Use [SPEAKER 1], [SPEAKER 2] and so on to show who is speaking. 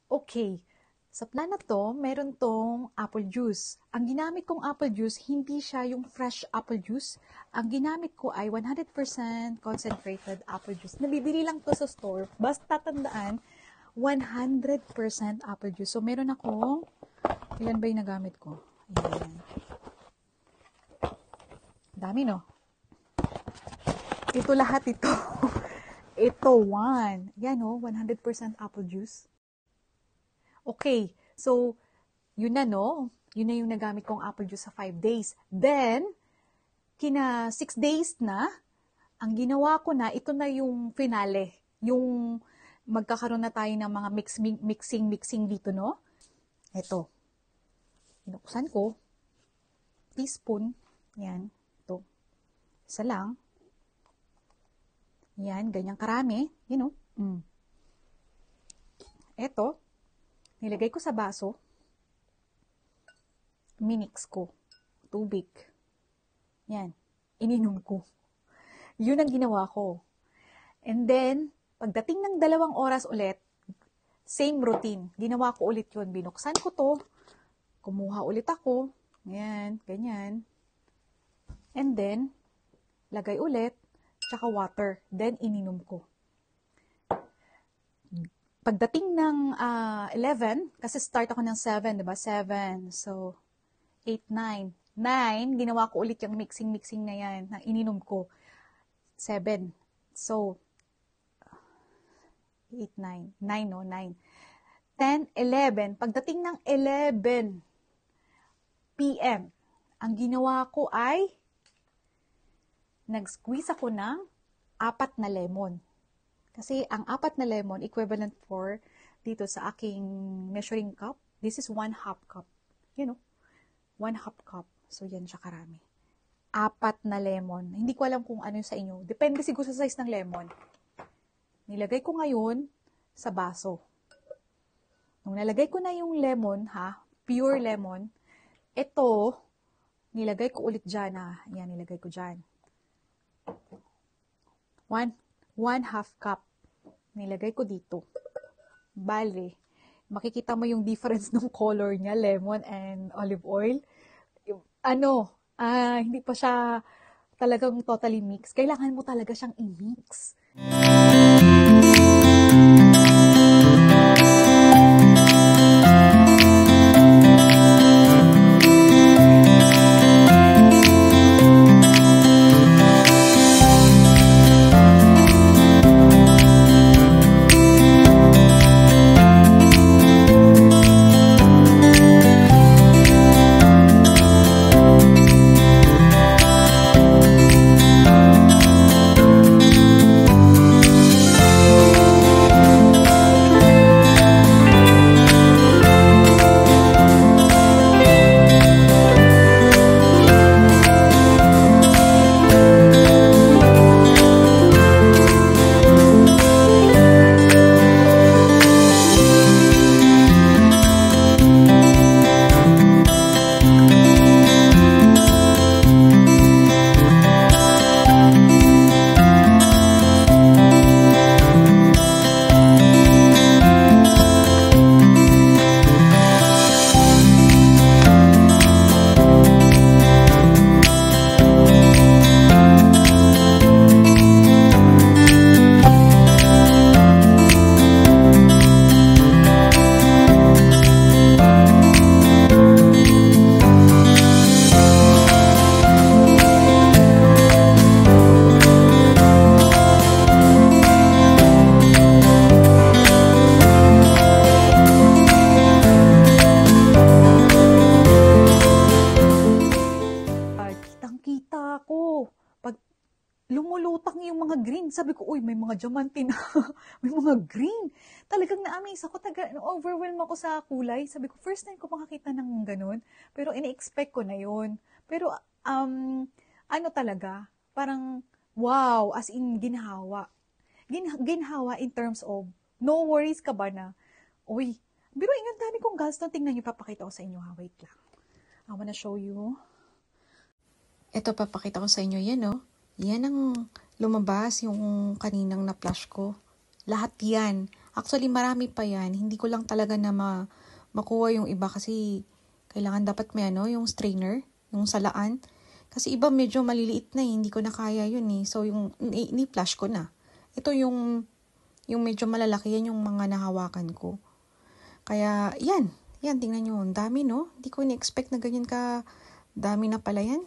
[SPEAKER 1] Okay, sa plan na to, meron tong apple juice. Ang ginamit kong apple juice, hindi siya yung fresh apple juice. Ang ginamit ko ay 100% concentrated apple juice. Nabibili lang to sa store. Basta tandaan, 100% apple juice. So, meron akong, ilan ba yung nagamit ko? Ayan. Dami, no? Ito lahat ito. Ito, one. Yan, no? 100% apple juice. Okay, so, yun na, no? Yun na yung nagamit kong apple juice sa 5 days. Then, kina 6 days na, ang ginawa ko na, ito na yung finale. Yung magkakaroon na tayo ng mga mixing dito, no? Ito. Binuksan ko. Teaspoon. Yan. Ito. Isa lang. Yan. Ganyang karami. You know. Ito. Nilagay ko sa baso. Minix ko. Tubig. Yan. Ininom ko. Yun ang ginawa ko. And then, pagdating ng 2 oras ulit, same routine. Ginawa ko ulit yun. Binuksan ko to. Kumuha ulit ako. Yan. Ganyan. And then, lagay ulit. Tsaka water. Then, ininom ko. Pagdating ng 11, kasi start ako ng 7, diba? 7. So, 8, 9. 9, ginawa ko ulit yung mixing na yan, na ininom ko. 7. So, 8, 9. 9, no? 9. 10, 11. Pagdating ng 11 p.m., ang ginawa ko ay nag-squeeze ako ng 4 na lemon. Kasi ang 4 na lemon, equivalent for dito sa aking measuring cup. This is 1/2 cup. You know, 1/2 cup. So, yan siya karami. 4 na lemon. Hindi ko alam kung ano sa inyo. Depende siguro sa size ng lemon. Nilagay ko ngayon sa baso. Nung nalagay ko na yung lemon, pure lemon, ito, nilagay ko ulit dyan, Yan, nilagay ko dyan. 1/2 cup. Nilagay ko dito. Bale, makikita mo yung difference ng color niya, lemon and olive oil. Hindi pa siya talagang totally mix. Kailangan mo talaga siyang i-mix. Lumulutang yung mga green. Sabi ko, uy, may mga diamante na. May mga green. Talagang na-amaze ako. Overwhelmed ako sa kulay. Sabi ko, first time ko makakita ng ganun. Pero ina-expect ko na yun. Pero, talaga, parang, wow, as in, ginhawa. Ginhawa in terms of, no worries ka ba na, uy, pero ang dami kong gallstone. Tingnan nyo, papakita ko sa inyo, wait lang. I wanna show you. Ito, papakita ko sa inyo, yan, no? Yan ang lumabas yung kaninang na-flash ko. Lahat yan. Actually, marami pa yan. Hindi ko lang talaga na makuha yung iba kasi kailangan dapat may yung strainer, yung salaan. Kasi iba medyo maliliit na hindi ko na kaya yun eh. So, yung ni-flash ko na. Ito yung medyo malalaki, yan yung mga nahawakan ko. Kaya, yan, tingnan nyo, ang dami no? Hindi ko ni-expect na ganyan ka dami na pala yan.